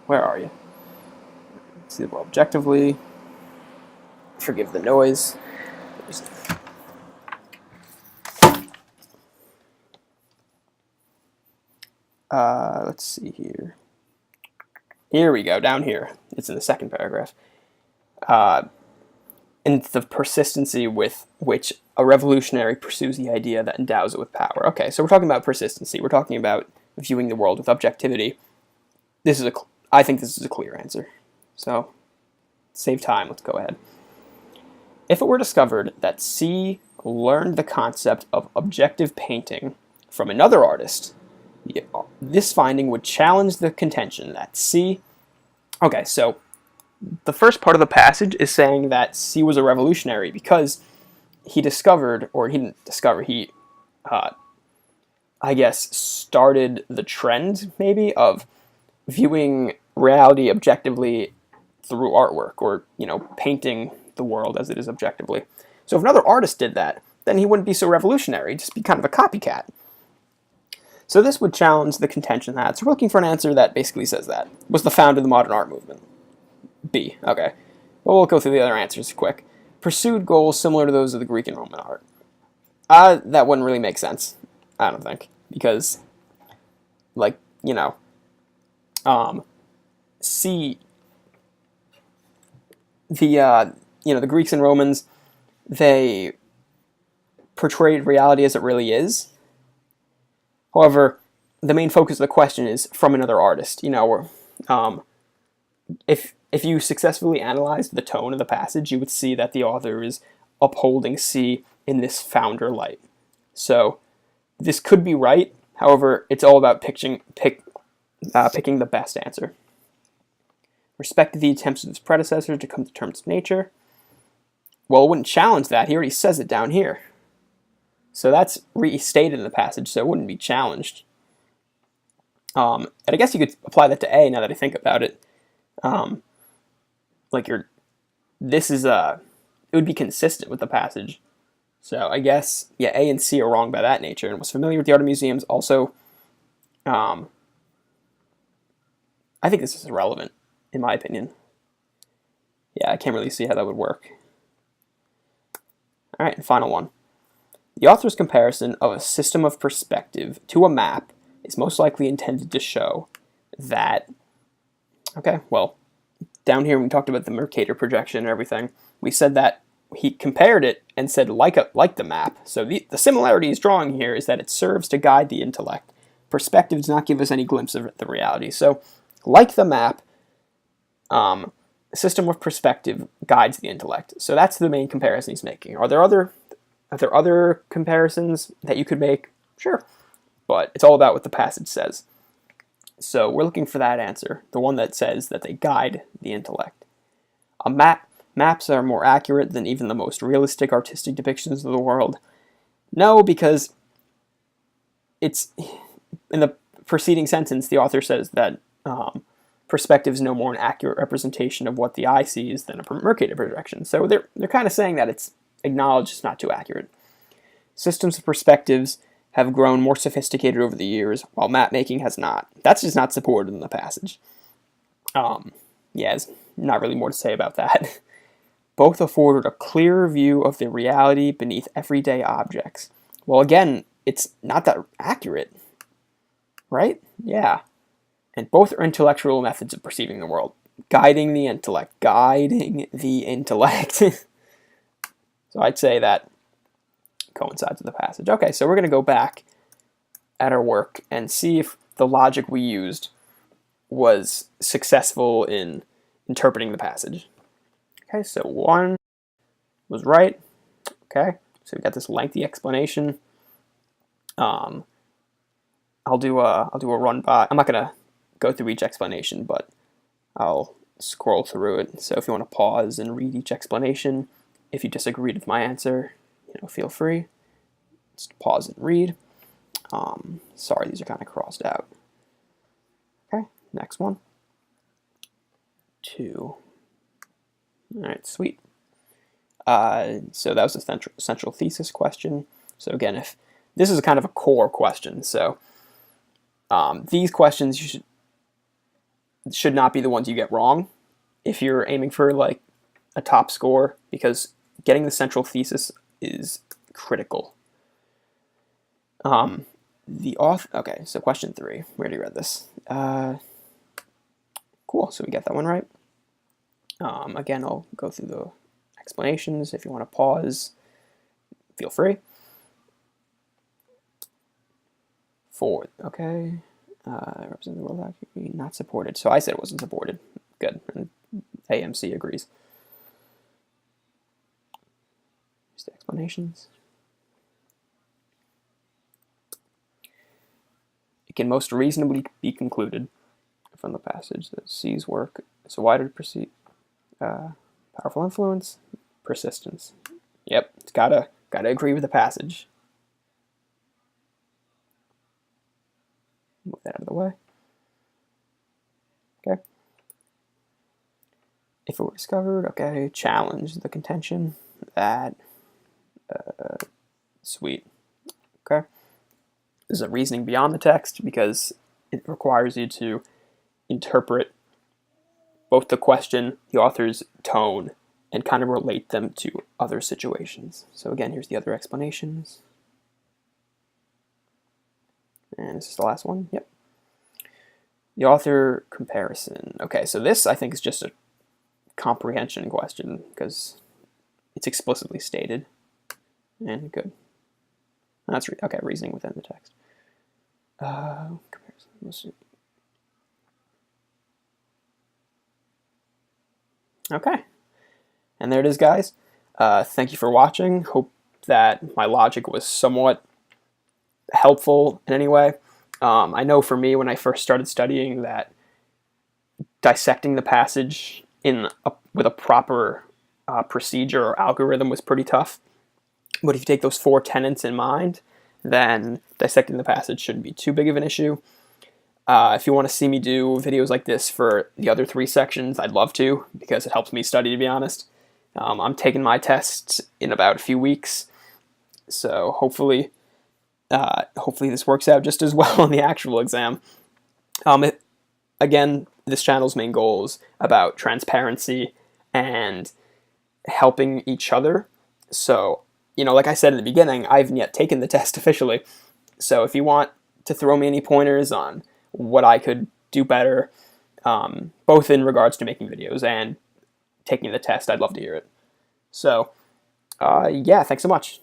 Where are you? See the world objectively. Forgive the noise. Let's see here. Here we go, down here. It's in the second paragraph. And the persistency with which a revolutionary pursues the idea that endows it with power. Okay, so we're talking about persistency. We're talking about viewing the world with objectivity. I think this is a clear answer. So, save time, let's go ahead. If it were discovered that C learned the concept of objective painting from another artist, this finding would challenge the contention that C... Okay, so the first part of the passage is saying that C was a revolutionary because he discovered, or he didn't discover, he, I guess, started the trend, maybe, of viewing reality objectively through artwork, or, painting the world as it is objectively. So if another artist did that, then he wouldn't be so revolutionary, he'd just be kind of a copycat. So this would challenge the contention that, so we're looking for an answer that basically says that. Was the founder of the modern art movement? B. Okay. Well, we'll go through the other answers quick. Pursued goals similar to those of the Greek and Roman art. That wouldn't really make sense, I don't think. Because, C... the Greeks and Romans, they portrayed reality as it really is. However, the main focus of the question is from another artist. If you successfully analyzed the tone of the passage, you would see that the author is upholding C in this founder light. So this could be right. However, it's all about picking the best answer. Respected the attempts of his predecessor to come to terms with nature. Well, it wouldn't challenge that. He already says it down here. So that's restated in the passage, so it wouldn't be challenged. And I guess you could apply that to A now that I think about it. It would be consistent with the passage. So I guess, yeah, A and C are wrong by that nature, and was familiar with the art of museums. Also, I think this is irrelevant, in my opinion. Yeah, I can't really see how that would work. All right, and final one. The author's comparison of a system of perspective to a map is most likely intended to show that... Okay, well, down here we talked about the Mercator projection and everything. We said that he compared it and said like the map. So the similarity he's drawing here is that it serves to guide the intellect. Perspective does not give us any glimpse of the reality. So, like the map, a system of perspective guides the intellect. So that's the main comparison he's making. Are there other comparisons that you could make? Sure. But it's all about what the passage says. So we're looking for that answer, the one that says that they guide the intellect. Maps are more accurate than even the most realistic artistic depictions of the world. No, because it's in the preceding sentence, the author says that perspective is no more an accurate representation of what the eye sees than a Mercator projection. So they're kind of saying that it's acknowledged it's not too accurate. Systems of perspectives have grown more sophisticated over the years, while map making has not. That's just not supported in the passage. Yeah, there's not really more to say about that. Both afforded a clearer view of the reality beneath everyday objects. Well, again, it's not that accurate, right? Yeah. And both are intellectual methods of perceiving the world. Guiding the intellect. So I'd say that coincides with the passage. Okay, so we're going to go back at our work and see if the logic we used was successful in interpreting the passage. Okay, so 1 was right. Okay, so we got this lengthy explanation. I'll do a run by. I'm not going to go through each explanation, but I'll scroll through it. So if you want to pause and read each explanation, if you disagreed with my answer, feel free. Just pause and read. Sorry, these are kind of crossed out. Okay, next one. 2. All right, sweet. So that was a central thesis question. So again, if this is kind of a core question, so these questions should not be the ones you get wrong if you're aiming for like a top score, because getting the central thesis is critical. The author. Okay, so question 3. We already read this. Cool. So we get that one right. Again, I'll go through the explanations. If you want to pause, feel free. 4. Okay. Represent the world activity not supported. So I said it wasn't supported. Good. And AMC agrees. Just the explanations. It can most reasonably be concluded from the passage that C's work is a wider powerful influence, persistence. Yep, it's gotta agree with the passage. Move that out of the way. Okay. If it were discovered, okay, challenge the contention. That, sweet. Okay. This is a reasoning beyond the text because it requires you to interpret both the question, the author's tone, and kind of relate them to other situations. So again, here's the other explanations. And this is the last one. Yep. The author comparison. Okay, so this I think is just a comprehension question because it's explicitly stated. And good. That's okay. Reasoning within the text. Comparison. Let's see. Okay. And there it is, guys. Thank you for watching. Hope that my logic was somewhat helpful in any way. I know for me, when I first started studying, that dissecting the passage with a proper procedure or algorithm was pretty tough. But if you take those 4 tenets in mind, then dissecting the passage shouldn't be too big of an issue. If you want to see me do videos like this for the other 3 sections, I'd love to, because it helps me study, to be honest. I'm taking my tests in about a few weeks, so hopefully this works out just as well on the actual exam. Again, this channel's main goal is about transparency and helping each other. So, like I said in the beginning, I haven't yet taken the test officially. So if you want to throw me any pointers on what I could do better, both in regards to making videos and taking the test, I'd love to hear it. So, yeah, thanks so much.